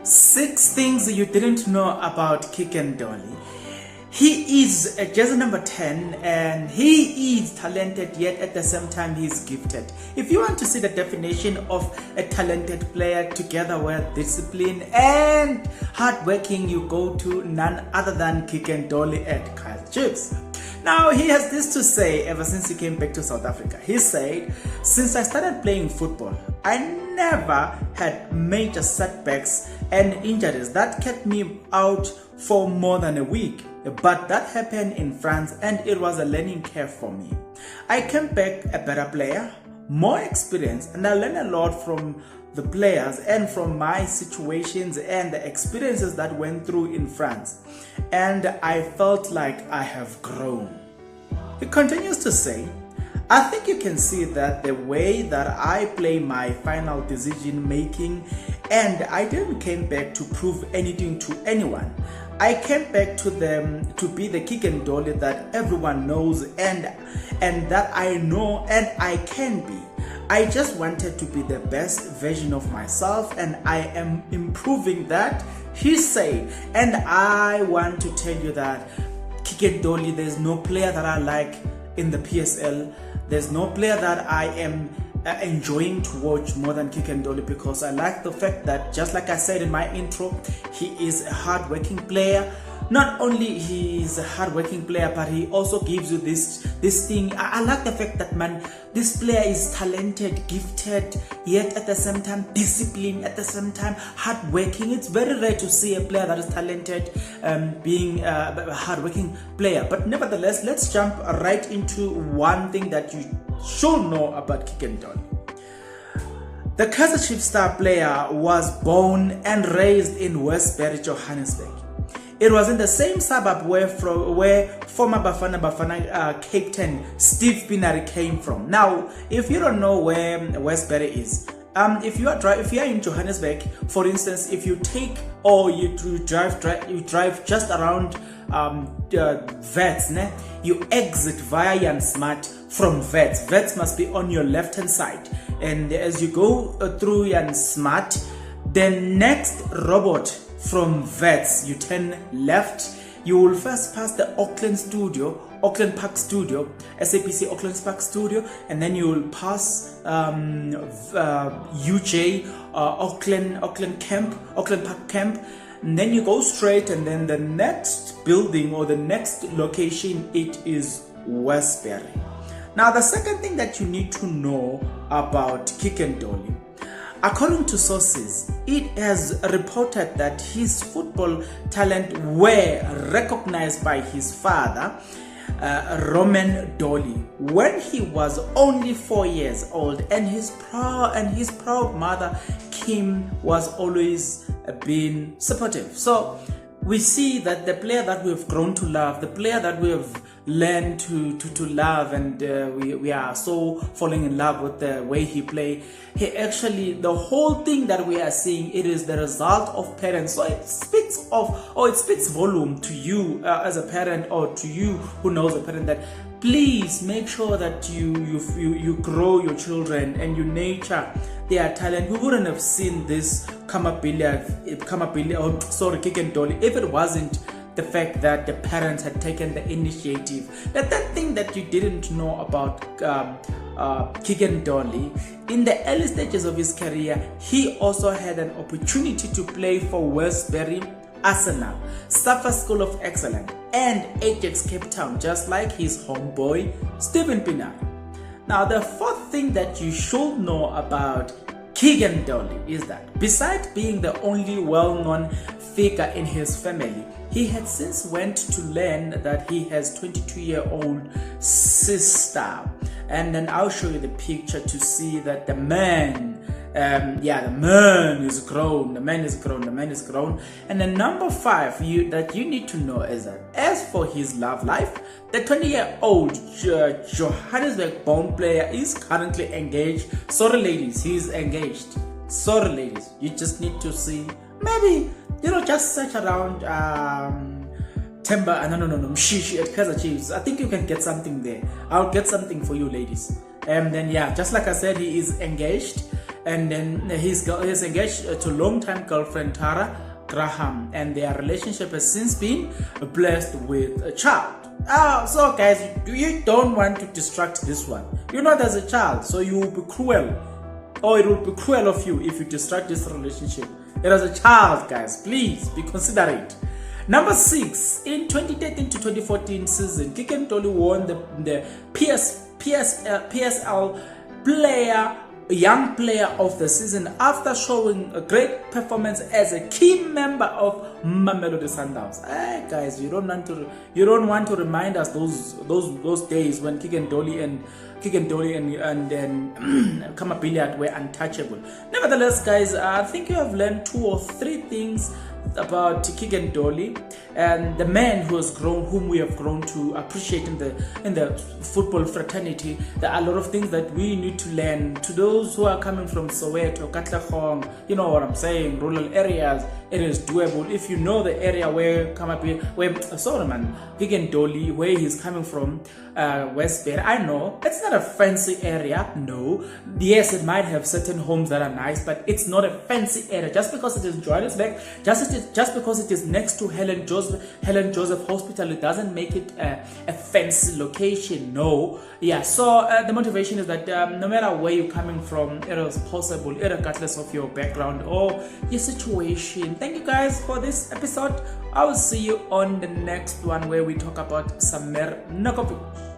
6 things you didn't know about Keagan Dolly. He is a jersey number 10 and he is talented, yet at the same time he is gifted. If you want to see the definition of a talented player together with discipline and hardworking, you go to none other than Keagan Dolly at Kaizer. Now he has this to say ever since he came back to South Africa. He said, since I started playing football, I never had major setbacks and injuries that kept me out for more than a week. But that happened in France and it was a learning curve for me. I came back a better player, more experienced, and I learned a lot from the players and from my situations and the experiences that went through in France. And I felt like I have grown. He continues to say, I think you can see that the way that I play my final decision making, and I didn't came back to prove anything to anyone. I came back to them to be the Keagan Dolly that everyone knows and that I know and I can be. I just wanted to be the best version of myself and I am improving that, he said. And I want to tell you that Keagan Dolly, there's no player that I like in the PSL. There's no player that I am enjoying to watch more than Keagan Dolly, because I like the fact that, just like I said in my intro, he is a hard-working player. Not only he is a hard-working player, but he also gives you this thing. I like the fact that, man, this player is talented, gifted, yet at the same time disciplined, at the same time hard-working. It's very rare to see a player that is talented being a hard-working player. But nevertheless, let's jump right into one thing that you should know about Keagan Dolly. The Kaizer Chiefs star player was born and raised in Westbury, Johannesburg. It was in the same suburb where former Bafana captain Steve Pienaar came from. Now, if you don't know where Westbury is, if you are in Johannesburg, for instance, if you take or you drive just around Vets, you exit via Jan Smart from Vets. Vets must be on your left hand side, and as you go through Jan Smart, the next robot from Vets, you turn left. You will first pass the Auckland Park Studio, SAPC Auckland Park Studio, and then you will pass UJ Auckland Park Camp, and then you go straight, and then the next building or the next location, it is Westbury. Now, the second thing that you need to know about Keagan Dolly, according to sources, it has reported that his football talent were recognized by his father, Roman Dolly, when he was only 4 years old, and his proud mother Kim was always being supportive. So we see that the player that we have grown to love, the player that we have learned to love, and we are so falling in love with the way he play. He actually, the whole thing that we are seeing, it is the result of parents. So it speaks volume to you as a parent, or to you who knows a parent, that please make sure that you grow your children and you nurture their talent. We wouldn't have seen this Keagan Dolly if it wasn't the fact that the parents had taken the initiative. That thing that you didn't know about Keagan Dolly, in the early stages of his career, he also had an opportunity to play for Westbury, Arsenal, Safa School of Excellence, and Ajax Cape Town, just like his homeboy Stephen Pienaar. Now, the fourth thing that you should know about Keagan Dolly is that, besides being the only well-known figure in his family, he had since went to learn that he has 22-year-old sister. And then I'll show you the picture to see that the man is grown. And then number 5 that you need to know is that, as for his love life, the 20-year-old Johannesburg-born player is currently engaged. Sorry ladies, he's engaged. Sorry ladies, you just need to see, maybe, just search around Mshishi at Kaizer Chiefs. I think you can get something there. I'll get something for you ladies. And then just like I said, he is engaged. and then he's engaged to long-time girlfriend Tara Graham, and their relationship has since been blessed with a child. So guys, you don't want to distract this one. You know there's a child, so you will be cruel, or it will be cruel of you if you distract this relationship. There is a child, guys. Please be considerate. Number 6, in 2013 to 2014 season, Keagan Dolly won the PSL Young Player of the Season after showing a great performance as a key member of Mamelodi Sundowns. Hey guys, you don't want to remind us those days when Keagan Dolly and Kamabiliat were untouchable. Nevertheless, guys, I think you have learned 2 or 3 things about Keagan Dolly and the man whom we have grown to appreciate in the football fraternity. There are a lot of things that we need to learn. To those who are coming from Soweto, Katlehong, you know what I'm saying, rural areas, it is doable. If you know the area where Keagan Dolly, where he's coming from, West Bay, I know it's not a fancy area. No, yes, it might have certain homes that are nice, but it's not a fancy area. Just because it is Johannesburg, just because it is next to Helen Joseph Hospital, it doesn't make it a fancy location. No, yeah. So the motivation is that no matter where you're coming from, it is possible, regardless of your background or your situation. Thank you guys for this episode. I will see you on the next one where we talk about Samer Nakopuk.